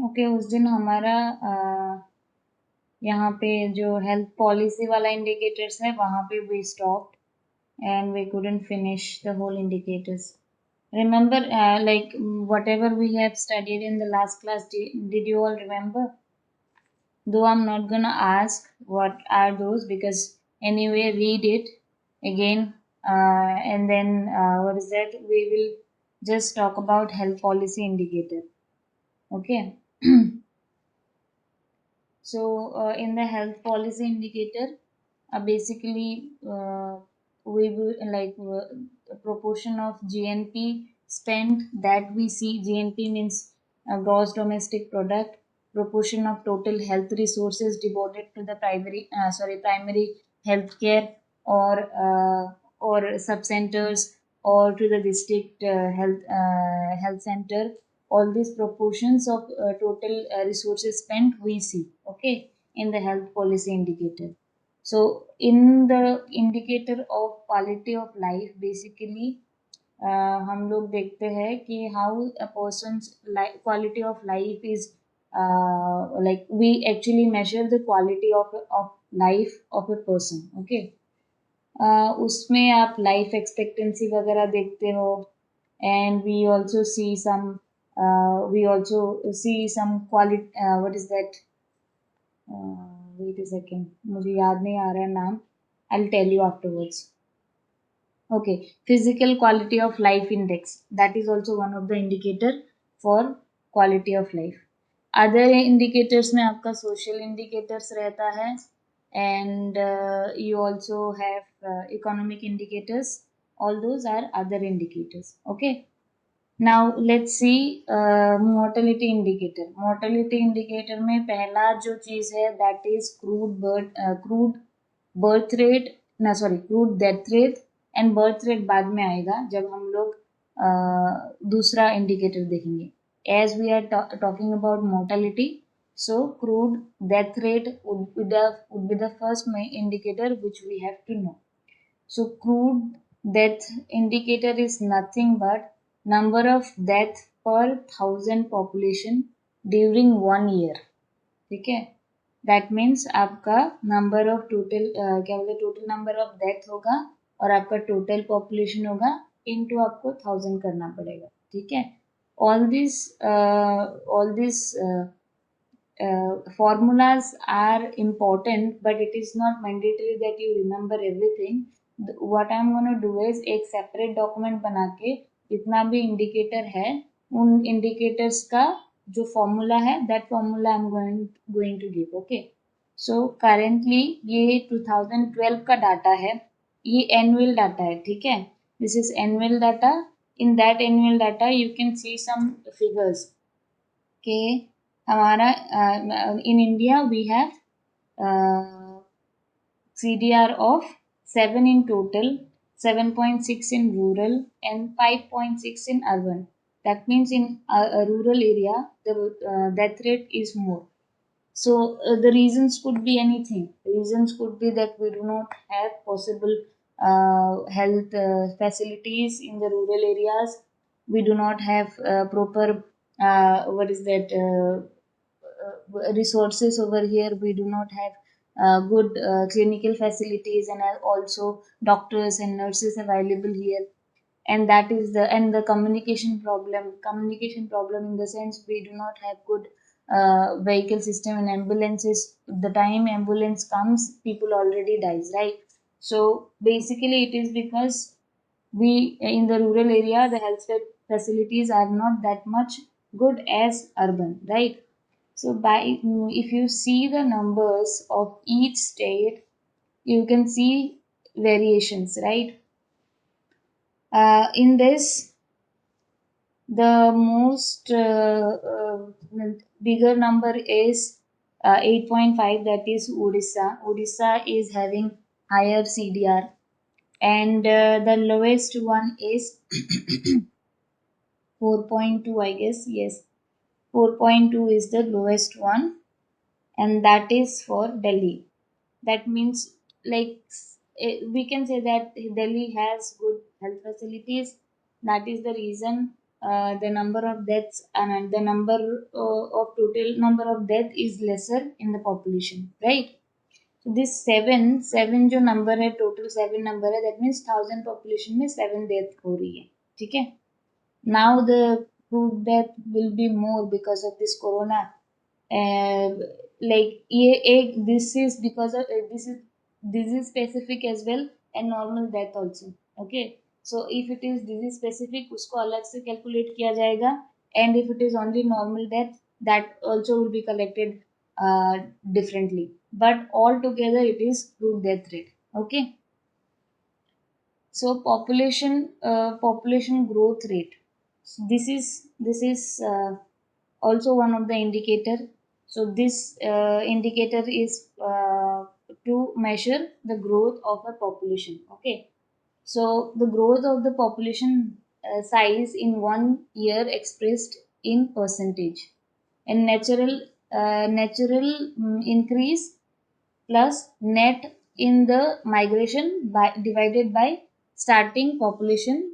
Okay, उस दिन हमारा यहाँ पे जो हेल्थ पॉलिसी वाला इंडिकेटर्स है वहाँ पे we stopped and we couldn't finish the whole indicators. Remember, like whatever we have studied in the last class, did you all remember? Though I'm not gonna ask what are those because anyway, read it again, and then what is that? We will just talk about health policy indicator. Okay. So in the health policy indicator, basically we will like a proportion of GNP spent that we see. GNP means gross domestic product. Proportion of total health resources devoted to the primary healthcare or sub centers or to the district health center. All these proportions of total resources spent we see, okay, in the health policy indicator. So in the indicator of quality of life, basically हम लोग देखते हैं कि how a person's quality of life is like we actually measure the quality of life of a person, okay. उसमें आप life expectancy वगैरह देखते हो and we also see some quality what is that wait a second मुझे याद नहीं आ रहा है नाम I will tell you afterwards. Okay, physical quality of life index. That is also one of the indicator for quality of life. Other indicators में आपका social indicators रहता है and you also have economic indicators. All those are other indicators. Okay. Now let's see mortality indicator. Mortality indicator में पहला जो चीज है that is crude birth rate ना sorry crude death rate and birth rate बाद में आएगा जब हम लोग दूसरा इंडिकेटर देखेंगे. As we are talking about mortality, so crude death rate would be the first indicator which we have to know. So crude death indicator is nothing but number of death per 1,000 population during 1 year. ठीक है, that means आपका number of total क्या बोलते total number of death होगा और आपका total population होगा into आपको 1,000 करना पड़ेगा. ठीक है, all these formulas are important but it is not mandatory that you remember everything. What I'm going to do is एक separate document बना के जितना भी indicator है उन indicators का जो फॉर्मूला है that formula I am going to give. Okay, so currently ये 2012 का डाटा है, ये एनुअल डाटा है. ठीक है, this is annual data. In that annual data you can see some figures के हमारा in India we have CDR of 7 in total, 7.6 in rural and 5.6 in urban. That means in a rural area, the death rate is more. So the reasons could be anything. Reasons could be that we do not have possible health facilities in the rural areas. We do not have proper what is that resources over here. We do not have good clinical facilities and also doctors and nurses available here. And that is the communication problem in the sense we do not have good vehicle system and ambulances. The time ambulance comes people already dies, right? So basically it is because we in the rural area the health facilities are not that much good as urban, right? So by if you see the numbers of each state you can see variations, right? In this the most bigger number is 8.5, that is Odisha. Odisha is having higher CDR and the lowest one is 4.2, I guess. Yes, 4.2 is the lowest one and that is for Delhi. That means like we can say that Delhi has good health facilities. That is the reason the number of deaths and the number of total number of death is lesser in the population, right? So this seven जो number है, total seven number है, that means 1000 population में seven death हो रही है, ठीक है? Now the proof death will be more because of this corona. Like ये एक this is because of this is specific as well and normal death also. Okay, so if it is disease specific उसको अलग से calculate किया जाएगा, and if it is only normal death that also will be collected differently. But all together it is proof death rate. Okay, so population growth rate. So this is also one of the indicator. So this indicator is to measure the growth of a population. Okay, so the growth of the population size in 1 year expressed in percentage, and natural increase plus net in the migration by divided by starting population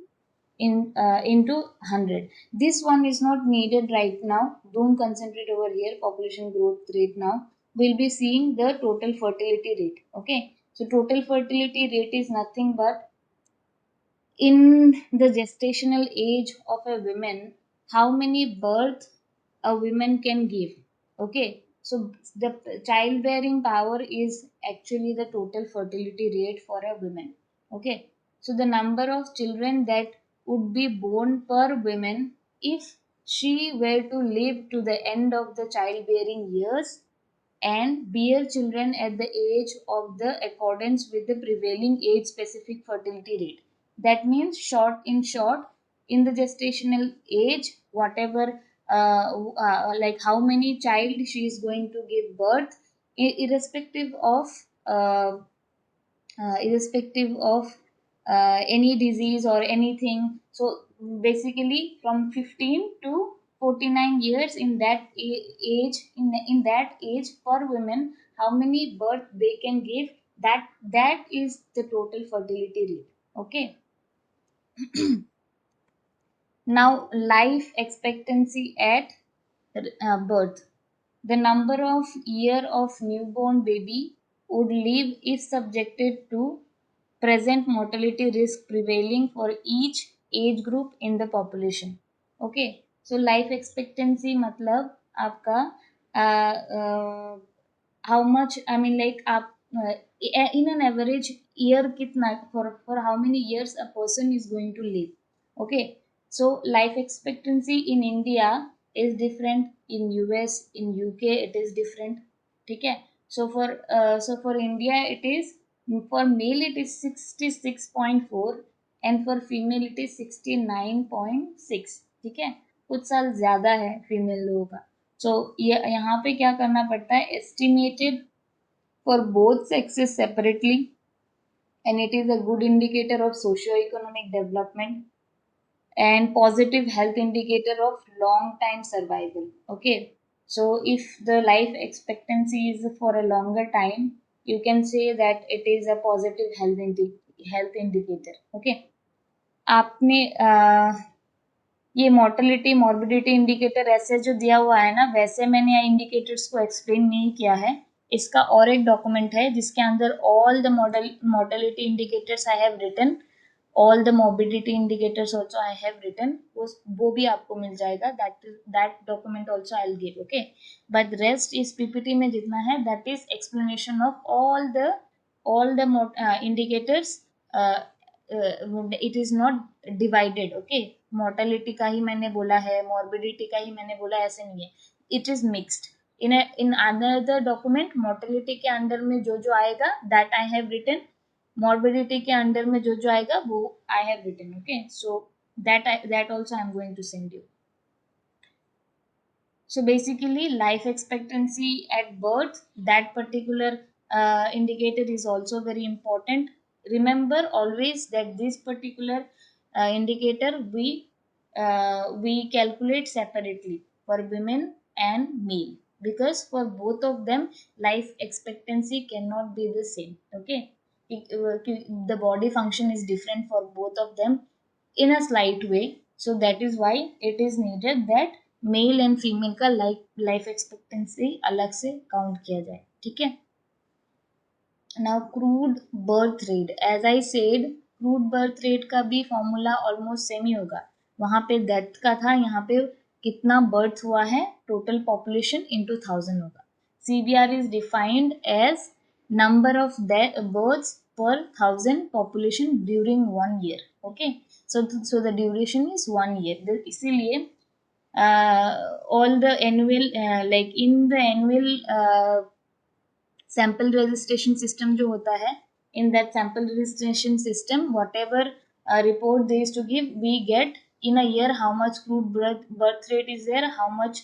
in into 100. This one is not needed right now. Don't concentrate over here population growth rate. Now we'll be seeing the total fertility rate. Okay, so total fertility rate is nothing but in the gestational age of a woman, how many birth a woman can give. Okay, so the childbearing power is actually the total fertility rate for a woman. Okay, so the number of children that would be born per woman if she were to live to the end of the childbearing years and bear children at the age of the accordance with the prevailing age specific fertility rate. That means short in the gestational age, whatever like how many child she is going to give birth, irrespective of uh, irrespective of any disease or anything. So basically, from 15 to 49 years in that age, in that age per women, how many birth they can give, that is the total fertility rate. Okay. Now, life expectancy at birth. The number of year of newborn baby would live if subjected to present mortality risk prevailing for each age group in the population. Okay, so life expectancy मतलब आपका how much, I mean, like आप in an average year कितना, for how many years a person is going to live. Okay, so life expectancy in India is different, in US, in UK it is different. ठीक है, so for India it is, for male it is 66.4 and for female it is 69.6. ठीक है, कुछ साल ज्यादा है female लोगों का. So ये यहाँ पे क्या करना पड़ता है, estimated for both sexes separately, and it is a good indicator of socio-economic development and positive health indicator of long time survival. Okay, so if the life expectancy is for a longer time, you can say that it is a positive health indicator. Okay, आपने ये mortality morbidity indicator ऐसे जो दिया हुआ है ना, वैसे मैंने यहाँ इंडिकेटर्स को एक्सप्लेन नहीं किया है. इसका और एक डॉक्यूमेंट है जिसके अंदर all the mortality indicators I have written, all the morbidity indicators also I have written. वो भी आपको मिल जाएगा. That document also I will give. Okay, but rest इस पीपीटी में जितना है that is explanation of all the indicators. It is not divided. Okay, mortality का ही मैंने बोला है, morbidity का ही मैंने बोला, ऐसे नहीं है. It is mixed. In another document, mortality के अंदर में जो जो आएगा that I have written, morbidity के अंदर में जो जो आएगा वो I have written. Okay, so that also I am going to send you. So basically, life expectancy at birth, that particular indicator is also very important. Remember always that this particular indicator we calculate separately for women and male, because for both of them life expectancy cannot be the same. Okay, the body function is different for both of them in a slight way. So that is why it is needed that male and female का life expectancy अलग से count किया जाए. ठीक है. Now crude birth rate, as I said, crude birth rate का भी formula almost same ही होगा. वहां पे डेथ का था, यहाँ पे कितना बर्थ हुआ है, टोटल पॉपुलेशन इंटू 1000 होगा. CBR is defined as number of births per 1000 population during 1 year. Okay, so the duration is 1 year. इसीलिए all the annual like in the annual sample registration system जो होता है, in that sample registration system whatever report they to give, we get in a year how much crude birth rate is there, how much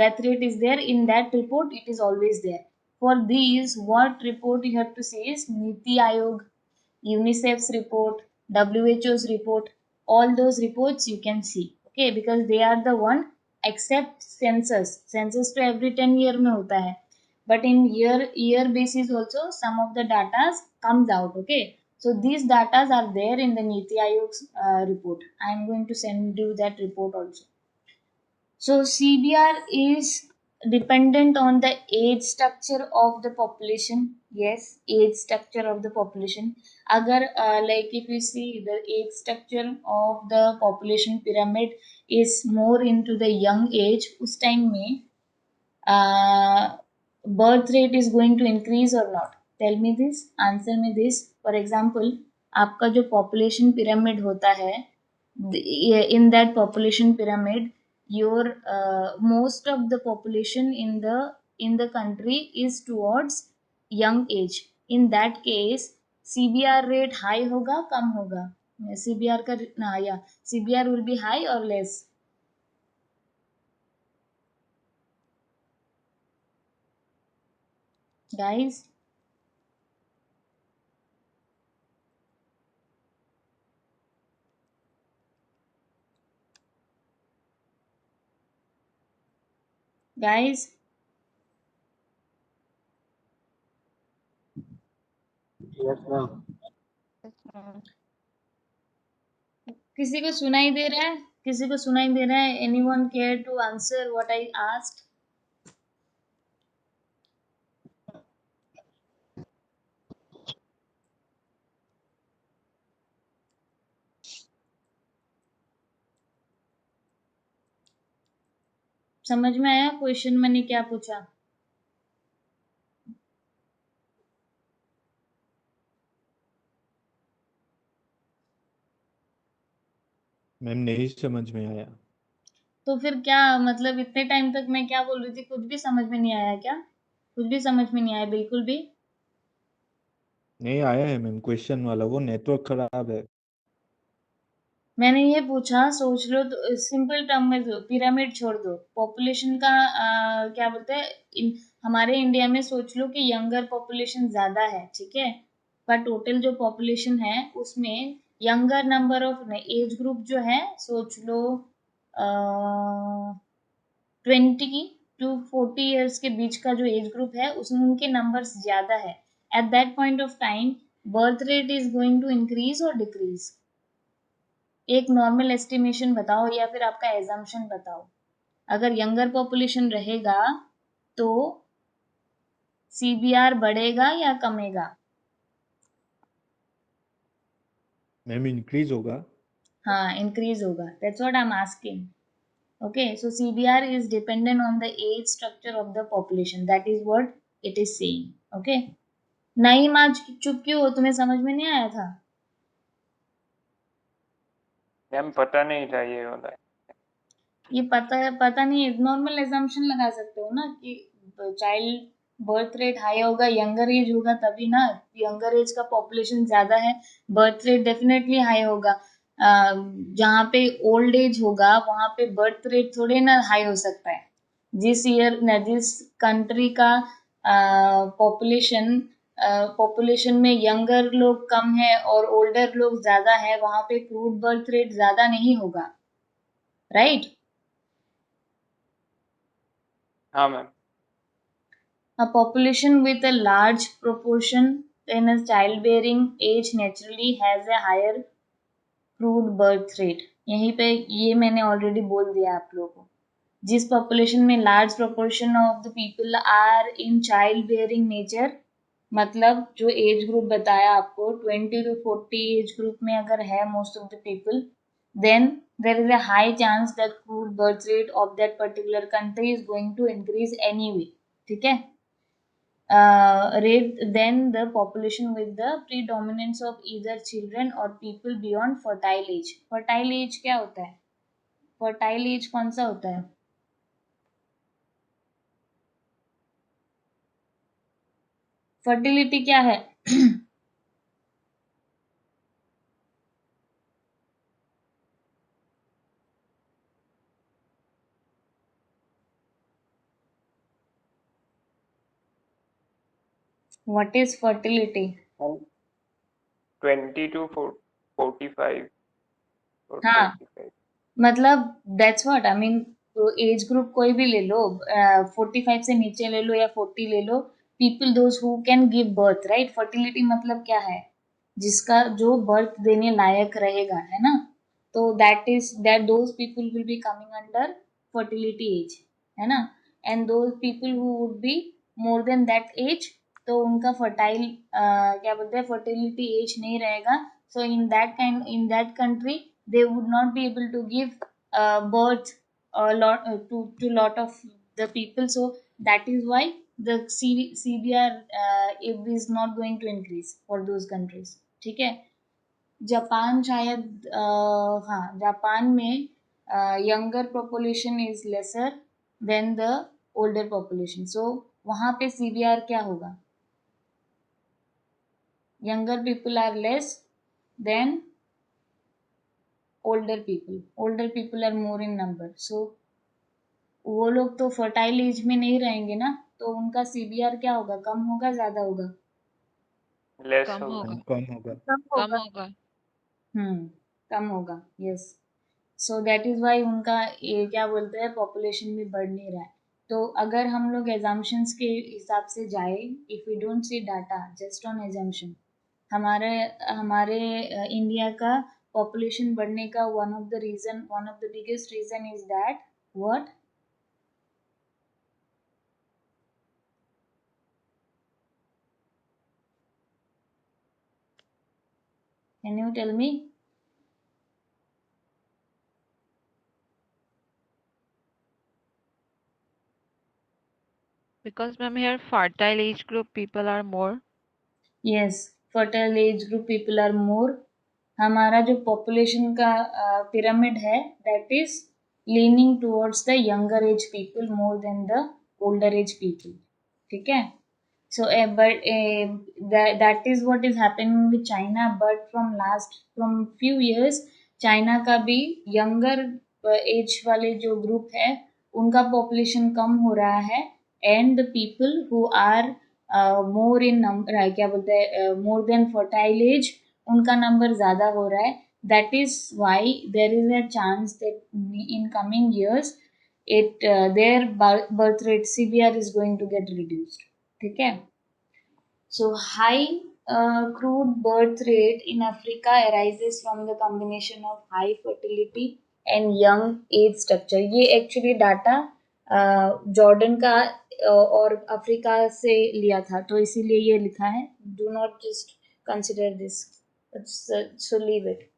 death rate is there. In that report it is always there. For these, what report you have to see is Niti Aayog, UNICEF's report, WHO's report. All those reports you can see, okay, because they are the one. Except census to every 10 year में होता है, but in year basis also some of the data comes out. Okay, so these data are there in the Niti Aayog's report. I am going to send you that report also. So CBR is dependent on the age structure of the population. Yes, age structure of the population. Agar like if you see the age structure of the population pyramid is more into the young age, उस time में birth rate is going to increase or not? Tell me this, answer me this. For example, आपका जो population pyramid होता है, in that population pyramid, your most of the population in the country is towards young age. In that case, CBR rate high होगा, कम होगा? CBR का या CBR will be high or less? Guys, guys, Yes, ma'am. किसी को सुनाई दे रहा है? किसी को सुनाई दे रहा है? Anyone care to answer what I asked? समझ में आया क्वेश्चन मैंने क्या पूछा? मैम नहीं समझ में आया. तो फिर क्या मतलब, इतने टाइम तक मैं क्या बोल रही थी, कुछ भी समझ में नहीं आया क्या? कुछ भी समझ में नहीं आया बिल्कुल भी? नहीं आया है मैम क्वेश्चन वाला, वो नेटवर्क खराब है. मैंने ये पूछा, सोच लो तो सिंपल टर्म में, दो पिरामिड छोड़ दो, पॉपुलेशन का क्या बोलते हैं, हमारे इंडिया में सोच लो कि यंगर पॉपुलेशन ज्यादा है, ठीक है, पर टोटल जो पॉपुलेशन है उसमें younger number of age group जो है, सोच लो 20 to 40 years के बीच का जो एज ग्रुप है उसमें उनके नंबर्स ज्यादा है. At that point of time birth rate is going to increase और डिक्रीज? एक नॉर्मल एस्टिमेशन बताओ या फिर आपका एजम्पशन बताओ. अगर यंगर पॉपुलेशन रहेगा तो CBR बढ़ेगा या कमेगा? मैम इंक्रीज होगा. हाँ, इंक्रीज होगा. That's what I am asking. Okay, so CBR is dependent on the age structure of the population. That is what it is saying. Okay. नहीं, आज चुप क्यों हो? तुम्हें समझ में नहीं आया था? मैम पता नहीं था ये वाला. ये पता नहीं है, नॉर्मल एजम्पशन लगा सकते हो ना कि चाइल्ड बर्थ रेट हाई होगा, यंगर एज होगा तभी ना. यंगर एज का पॉपुलेशन ज्यादा है, बर्थ रेट डेफिनेटली हाई होगा. जहाँ पे ओल्ड एज होगा वहां पे बर्थ रेट थोड़े ना हाई हो सकता है. जिस कंट्री का पॉपुलेशन पॉपुलेशन में यंगर लोग कम है और ओल्डर लोग ज्यादा है, वहां पे क्रूड बर्थ रेट ज्यादा नहीं होगा, राइट? हाँ ma'am. A population with a large proportion in a childbearing age naturally has a higher crude birth rate. यहीं पे ये मैंने ऑलरेडी बोल दिया आप लोगों को। जिस पॉपुलेशन में large proportion of the people are in child bearing nature, मतलब जो एज ग्रुप बताया आपको 20 to 40 एज ग्रुप में अगर है most of the people, then there is a high chance that crude birth rate of that particular country is going to increase anyway. ठीक है, rate then the population with the predominance of either children or people beyond fertile age. fertile age क्या होता है? fertile age कौन सा होता है? fertility क्या है? what is fertility? 20 to 45 or हाँ, 45. मतलब that's what I mean, age group कोई भी ले लो, 45 से नीचे ले लो या 40 ले लो, people those who can give birth, right? Fertility मतलब क्या है? जिसका जो बर्थ देने लायक रहेगा, है ना? तो that those people will be coming under fertility age, है ना? And those people who would be more than that age, तो उनका फर्टाइल क्या बोलते हैं, फर्टिलिटी एज नहीं रहेगा. So in that country they would not be able to give birth a lot to lot of the people. So that is why the CBR is not going to increase for those countries. ठीक है. Japan शायद हाँ, Japan में younger population is lesser than the older population. So वहां पे CBR क्या होगा? Younger people are less than older people are more in number. So वो लोग तो फर्टाइल एज में नहीं रहेंगे ना, तो उनका सीबीआर क्या होगा? कम होगा, ज्यादा होगा? Less कम होगा. होगा. कम होगा. कम होगा. कम होगा. Yes. So that is why उनका ये क्या बोलते हैं, पॉपुलेशन भी बढ़ नहीं रहा है. तो अगर हम लोग एजम्पशंस के हिसाब से जाए, if we don't see data, just on assumption, हमारे हमारे इंडिया का पॉपुलेशन बढ़ने का one of the biggest reason is that what? Can you tell me? Because ma'am here fertile age group people are more. Yes, fertile age group people are more. हमारा जो पॉपुलेशन का pyramid है, that is leaning towards the younger age people more than the older age people. ठीक है. So, but that is what is happening with China. But from few years, China का भी younger age वाले जो group है, उनका population कम हो रहा है. And the people who are more in number, क्या बोलते हैं, मोर देन फर्टाइल एज, उनका नंबर ज्यादा हो रहा है. That is why there is a chance that in coming years their birth rate CBR is going to get reduced. ठीक है. So high crude birth rate in Africa arises from the combination of high fertility and young age structure. ये actually data Jordan का और Africa से लिया था, तो इसीलिए ये लिखा है. Do not just consider this, so leave it.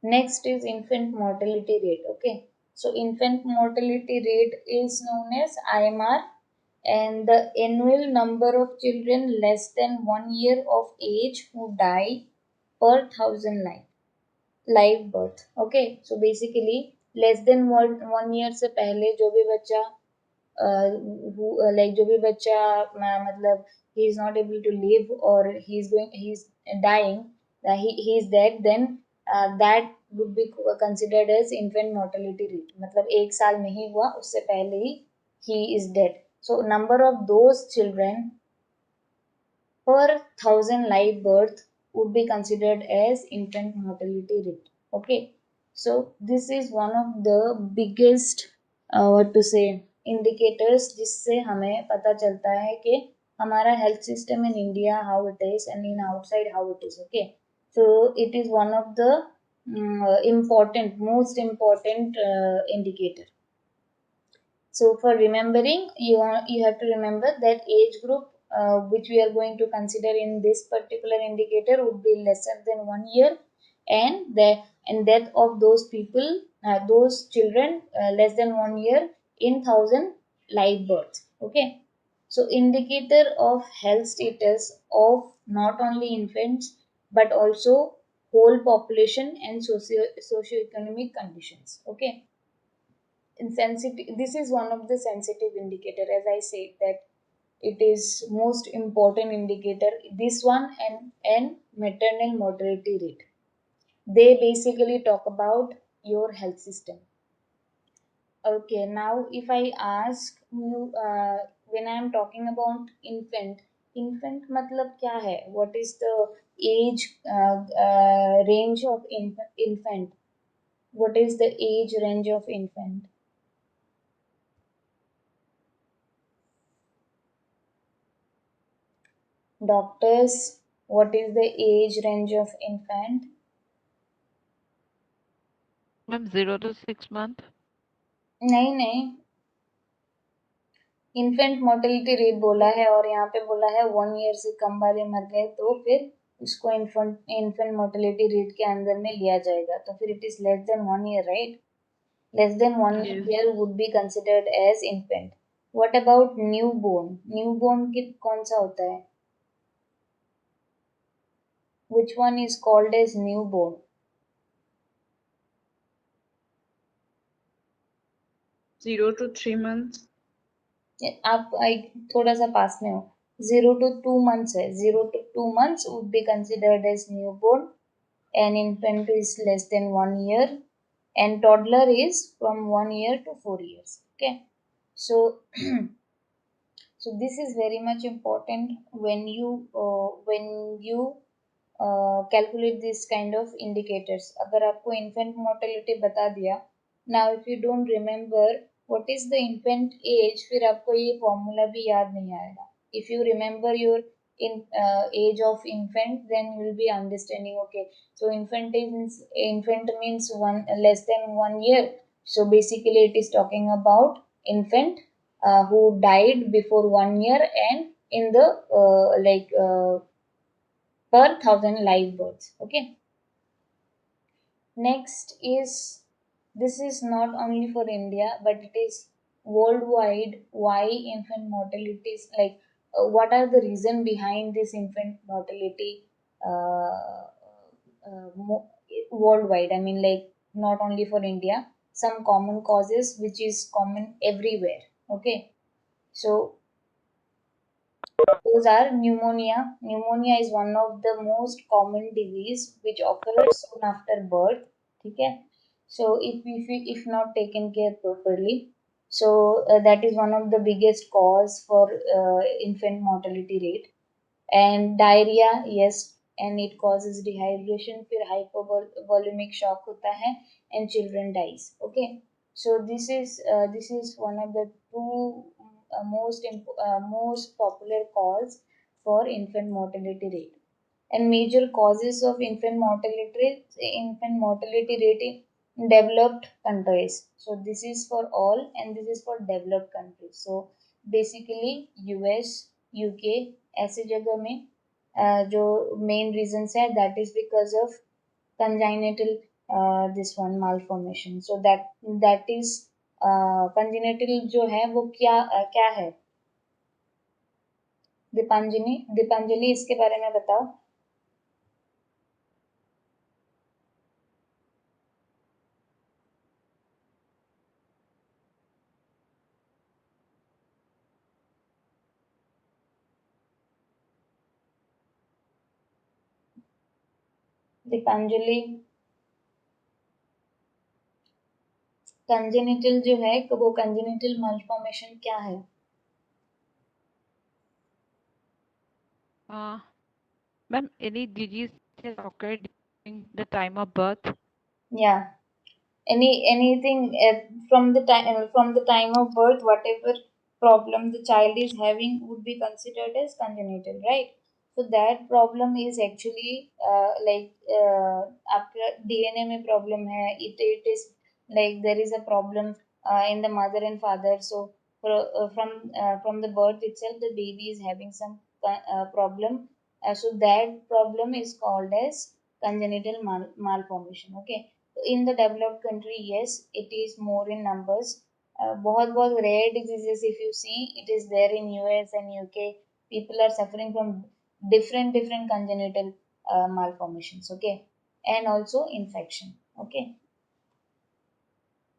Next is infant mortality rate. Okay, so infant mortality rate is known as IMR, and the annual number of children less than 1 year of age who die per thousand live birth. Okay, so basically less than 1 year से पहले जो भी बच्चा like जो भी बच्चा मतलब he is not able to live or he is dying, he is dead, then that would be considered as infant mortality rate. मतलब 1 साल नहीं हुआ उससे पहले ही he is dead. So number of those children per 1,000 live birth would be considered as infant mortality rate. Okay, so this is one of the biggest what to say indicators जिससे हमें पता चलता है कि हमारा health system in India how it is and in outside how it is. Okay, so it is one of the most important indicator. So for remembering, you have to remember that age group which we are going to consider in this particular indicator would be lesser than 1 year, and death of those people, those children less than 1 year in 1,000 live births. Okay, so indicator of health status of not only infants but also whole population and socio-economic conditions. Okay, this is one of the sensitive indicator, as I said that it is most important indicator, this one and maternal mortality rate. They basically talk about your health system. Okay, now if I ask you, when I am talking about infant matlab kya hai, what is the age range of infant, what is the age range of infant? Doctors, what is the age range of infant? Ma'am, 0 to 6 month. नहीं, infant mortality rate बोला है और यहाँ पे बोला है 1 year से कम वाले मर गए तो फिर उसको इन्फेंट मोर्टेलिटी रेट के अंदर में लिया जाएगा, तो फिर it is less than 1 year, right? Less than one Yes. Year would be considered as infant. What about new born? New born कौन सा होता है? Which one is called as new born? 0 to 3 months. आप थोड़ा सा पास में हो. 0 to 2 months है. 0 to 2 months would be considered as newborn, and infant is less than 1 year, and toddler is from 1 year to 4 years. Okay, so so this is very much important when you calculate this kind of indicators. अगर आपको infant mortality बता दिया, now if you don't remember what is the infant age, फिर आपको ये formula भी याद नहीं आएगा. If you remember your age of infant, then you will be understanding. Okay, so infant means one less than 1 year. So basically, it is talking about infant who died before 1 year and in the per 1,000 live births. Okay. Next is, this is not only for India but it is worldwide. Why infant mortality is like, what are the reason behind this infant mortality worldwide? I mean, like not only for India, some common causes which is common everywhere. Okay, so those are pneumonia. Pneumonia is one of the most common disease which occurs soon after birth. Okay, so if not taken care properly, so that is one of the biggest cause for infant mortality rate. And diarrhea, yes, and it causes dehydration, फिर hypovolemic shock होता है, and children dies. Okay, so this is one of the two most popular cause for infant mortality rate. And major causes of infant mortality rate in developed countries. So this is for all and this is for developed countries. So basically US, UK ऐसे जगह में जो main reasons है, that is because of congenital this one malformation. So that is congenital जो है वो क्या है? दीपांजलि इसके बारे में बताओ. दीपांजलि, कंजेनिटल जो है वो कंजेनिटल मालफॉर्मेशन क्या है? Ma'am, any disease that occurred during the time of birth? Yeah, anything from the time of birth, whatever problem the child is having would be considered as congenital, right? So that problem is actually आपका DNA में problem है, it is like there is a problem in the mother and father. So from the birth itself, the baby is having some problem. So that problem is called as congenital malformation. Okay. So in the developed country, yes, it is more in numbers. बहुत rare diseases, if you see, it is there in US and UK. People are suffering from different congenital malformations. Okay, and also infection. Okay.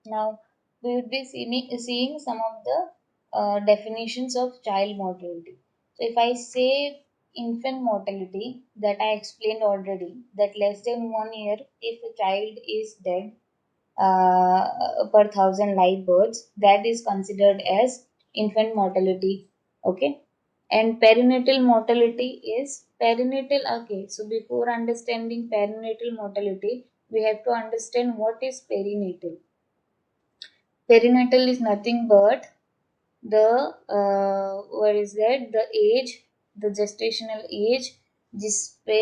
Now we would be seeing some of the definitions of child mortality. So if I say infant mortality, that I explained already, that less than 1 year, if a child is dead per thousand live births, that is considered as infant mortality. Okay. And perinatal mortality is perinatal. Okay, so before understanding perinatal mortality, we have to understand what is perinatal. Perinatal is nothing but the what is that, the age, the gestational age जिस पे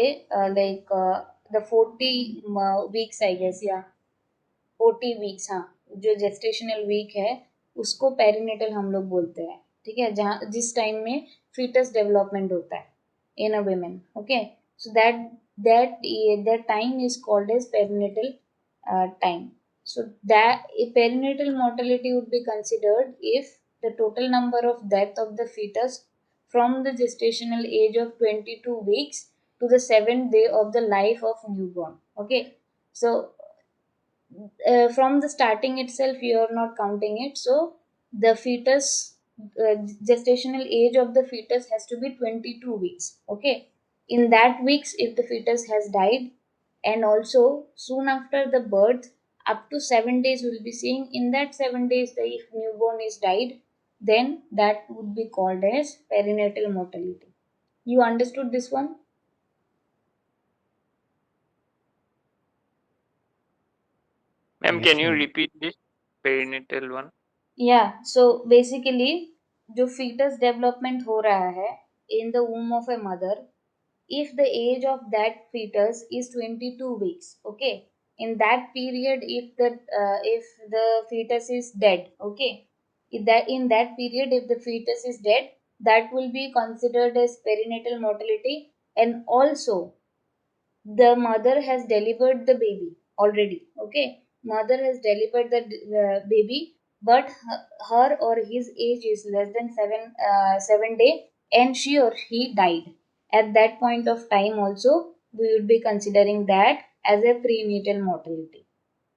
the 40 weeks I guess, yeah, 40 weeks, हाँ, जो gestational week है उसको perinatal हम लोग बोलते हैं, ठीक है, जहाँ जिस टाइम में फीटस डेवलपमेंट होता है in a women. Okay, so that time is called as perinatal time. So that perinatal mortality would be considered if the total number of death of the fetus from the gestational age of 22 weeks to the 7th day of the life of newborn. Okay, so from the starting itself you are not counting it, so the fetus gestational age of the fetus has to be 22 weeks. Okay, in that weeks if the fetus has died, and also soon after the birth up to 7 days we'll be seeing, in that 7 days the if newborn is died, then that would be called as perinatal mortality. You understood this one? Ma'am, Yes, can you ma'am. repeat this perinatal one? Yeah, so basically जो fetus development हो रहा है in the womb of a mother, if the age of that fetus is 22 weeks, okay, in that period if the fetus is dead, okay, in that period if the fetus is dead, that will be considered as perinatal mortality. And also the mother has delivered the baby already. Okay, mother has delivered the baby, but her or his age is less than 7 day, and she or he died. At that point of time also we would be considering that as a prenatal mortality.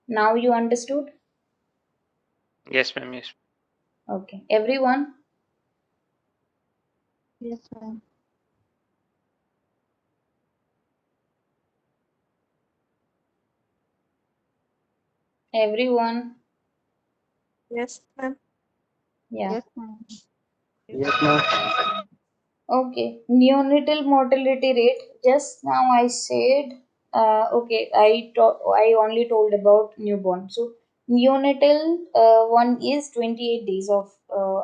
Now you understood? Yes, ma'am. Yes. Okay, everyone. Yes, ma'am. Everyone. Yes, ma'am. Yeah. Yes, ma'am. Yes, ma'am. Okay, neonatal mortality rate. Just now I said, okay, I only told about newborn. So neonatal one is 28 days of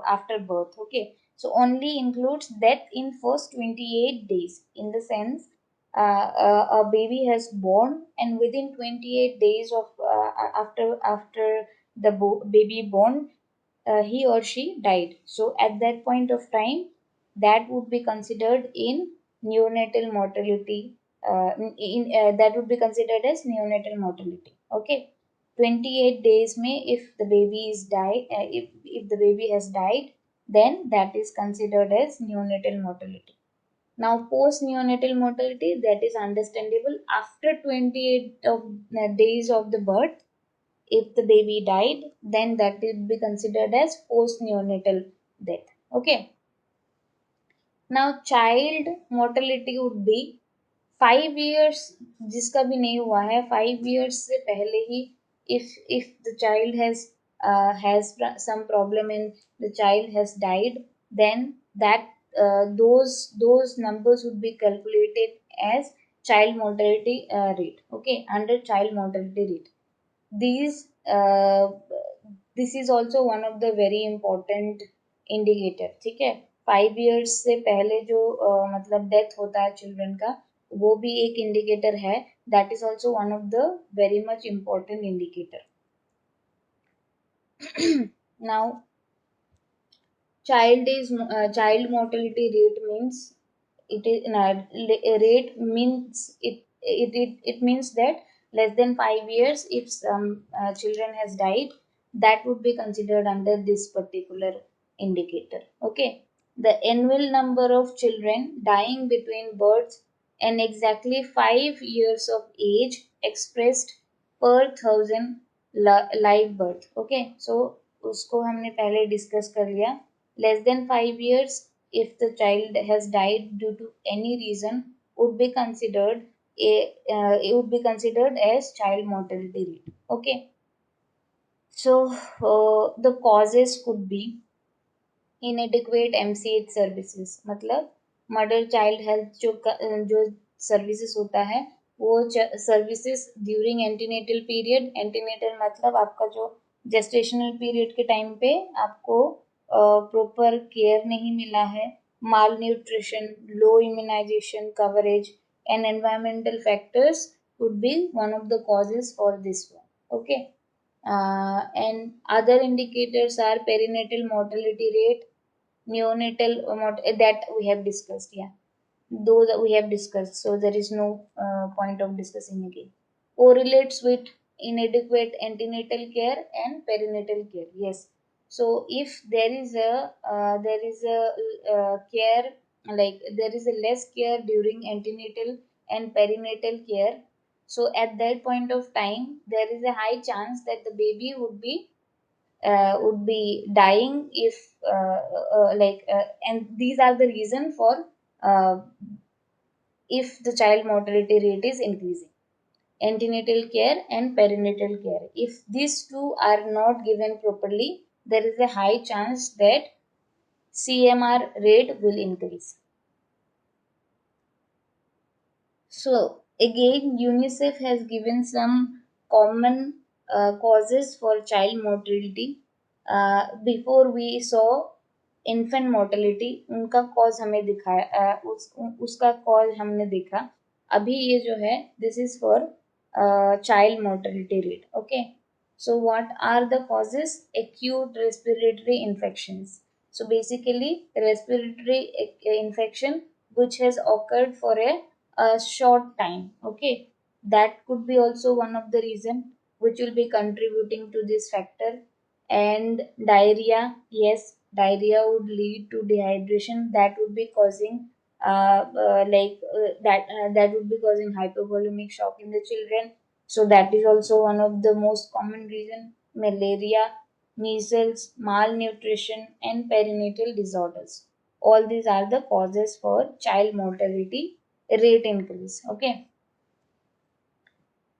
after birth. Okay, so only includes death in first 28 days. In the sense, a baby has born, and within 28 days of after the baby born, he or she died. So at that point of time, that would be considered in neonatal mortality. That would be considered as neonatal mortality. Okay, 28 days may if the baby is died, if the baby has died, then that is considered as neonatal mortality. Now, post neonatal mortality, that is understandable after 28 of days of the birth. If the baby died, then that will be considered as post neonatal death. Okay. Now, child mortality would be 5 years, जिसका भी नहीं हुआ है 5 years से पहले ही, if the child has some problem and the child has died, then that those numbers would be calculated as child mortality rate. Okay, under child mortality rate. These this is also one of the very important indicator, ठीक है। 5 years से पहले जो मतलब death होता है children का, वो भी एक इंडिकेटर है। That is also one of the very much important indicator. Now child mortality rate means it is rate means it means that less than 5 years, if some children has died, that would be considered under this particular indicator. Okay, the annual number of children dying between birth and exactly 5 years of age expressed per thousand live birth. Okay, so उसको हमने पहले discuss कर लिया। less than 5 years, if the child has died due to any reason, would be considered it would be considered as child mortality rate. Okay, so the causes could be inadequate MCH services, मतलब mother child health जो services होता है, वो services during antenatal period. Antenatal मतलब आपका जो gestational period के time पे आपको प्रॉपर केयर नहीं मिला है, malnutrition, low immunisation coverage and environmental factors would be one of the causes for this one. Okay, and other indicators are perinatal mortality rate, neonatal that we have discussed. Yeah, those that we have discussed, so there is no point of discussing again. Correlates with inadequate antenatal care and perinatal care. Yes, so if there is a care, like there is a less care during antenatal and perinatal care, so at that point of time there is a high chance that the baby would be dying if and these are the reason for uh, if the child mortality rate is increasing. Antenatal care and perinatal care, if these two are not given properly, there is a high chance that CMR rate will increase. So again, UNICEF has given some common causes for child mortality. Before we saw infant mortality, उनका cause हमें दिखाया, उसका cause हमने देखा। अभी ये जो है, this is for child mortality rate. Okay, so what are the causes? Acute respiratory infections. So basically respiratory infection which has occurred for a short time. Okay, that could be also one of the reason which will be contributing to this factor. And diarrhea, yes, diarrhea would lead to dehydration, that would be causing that would be causing hypovolemic shock in the children, so that is also one of the most common reason. Malaria, measles, malnutrition and perinatal disorders, all these are the causes for child mortality rate increase. Okay,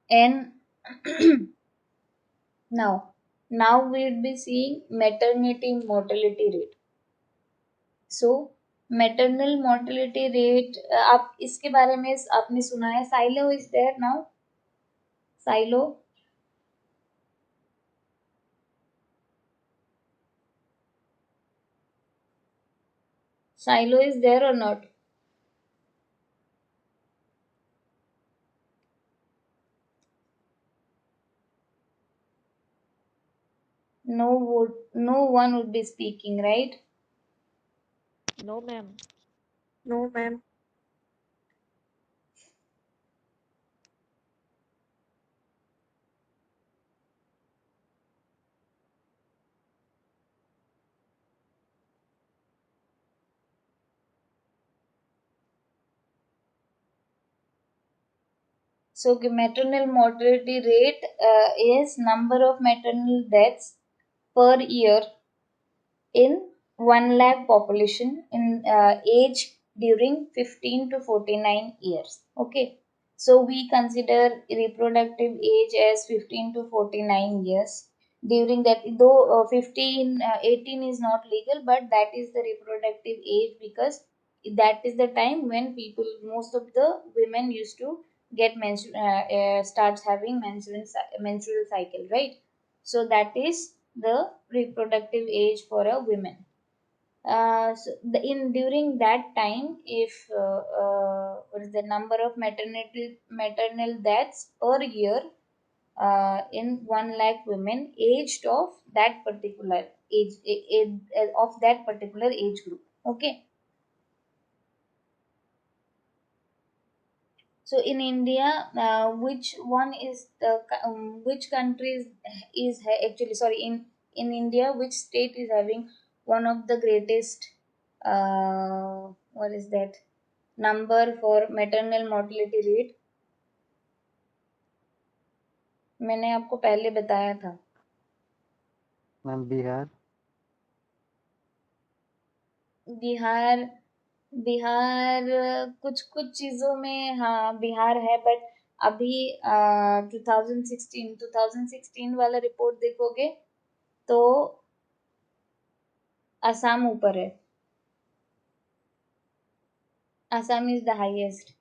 and now we'll be seeing maternity mortality rate. So maternal mortality rate, आप इसके बारे में आपने सुना है, silo is there now, silo silo is there और not? No one would be speaking, right? No, ma'am. No, ma'am. So maternal mortality rate is number of maternal deaths per year in 1 lakh population in age during 15 to 49 years. Okay, so we consider reproductive age as 15 to 49 years. During that, though 18 is not legal, but that is the reproductive age, because that is the time when people, most of the women used to get starts having menstrual cycle, right? So that is the reproductive age for a woman. During that time, if what is the number of maternal deaths per year in 1 lakh women aged of that particular of that particular age group. Okay. So in India, which one is which country actually, sorry, in India, which state is having one of the greatest what is that number for maternal mortality rate? मैंने आपको पहले बताया था. Ma'am Bihar Bihar Bihar कुछ कुछ चीजों में हाँ बिहार है, बट अभी 2016 वाला रिपोर्ट देखोगे तो असम ऊपर है. Assam is the highest.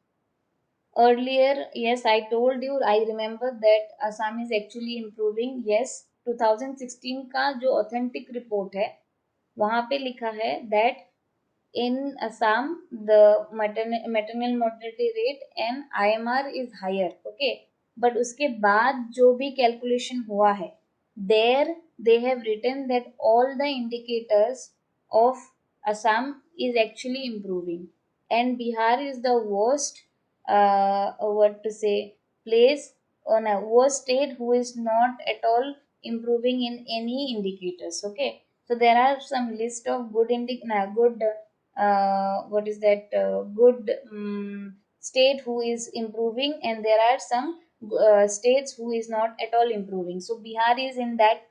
Earlier, yes, I told you, I remember that Assam is actually improving. Yes, 2016 का जो authentic report है वहाँ पे लिखा है that in Assam the maternal mortality rate and IMR is higher. Okay, but उसके बाद जो भी calculation हुआ है there they have written that all the indicators of Assam is actually improving, and Bihar is the worst what to say place on a worst state who is not at all improving in any indicators. Okay, so there are some list of good good what is that good state who is improving, and there are some states who is not at all improving. So Bihar is in that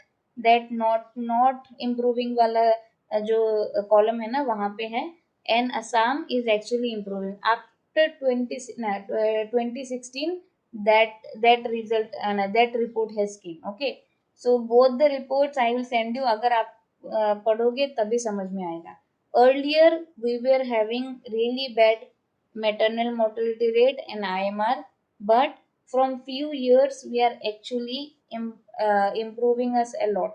not improving वाला जो column है ना वहाँ पे है, and Assam is actually improving after 2016 that result that report has came. Okay, so both the reports I will send you. अगर आप पढ़ोगे तभी समझ में आएगा. Earlier we were having really bad maternal mortality rate and IMR, but from few years we are actually improving us a lot.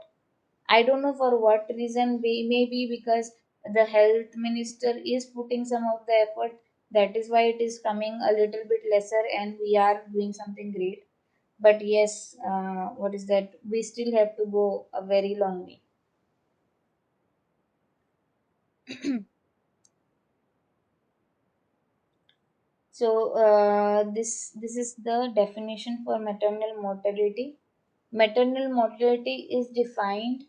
I don't know for what reason. Maybe because the health minister is putting some of the effort. That is why it is coming a little bit lesser, and we are doing something great. But yes, what is that? We still have to go a very long way. So this is the definition for maternal mortality. Maternal mortality is defined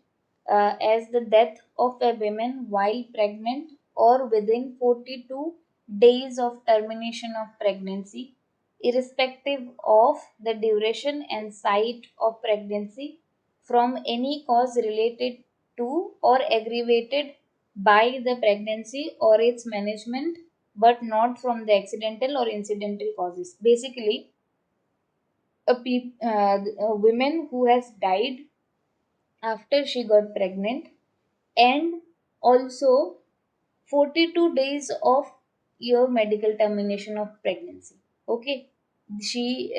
as the death of a woman while pregnant or within 42 days of termination of pregnancy, irrespective of the duration and site of pregnancy, from any cause related to or aggravated by the pregnancy or its management, but not from the accidental or incidental causes. Basically, a woman who has died after she got pregnant, and also 42 days of your medical termination of pregnancy. Okay, she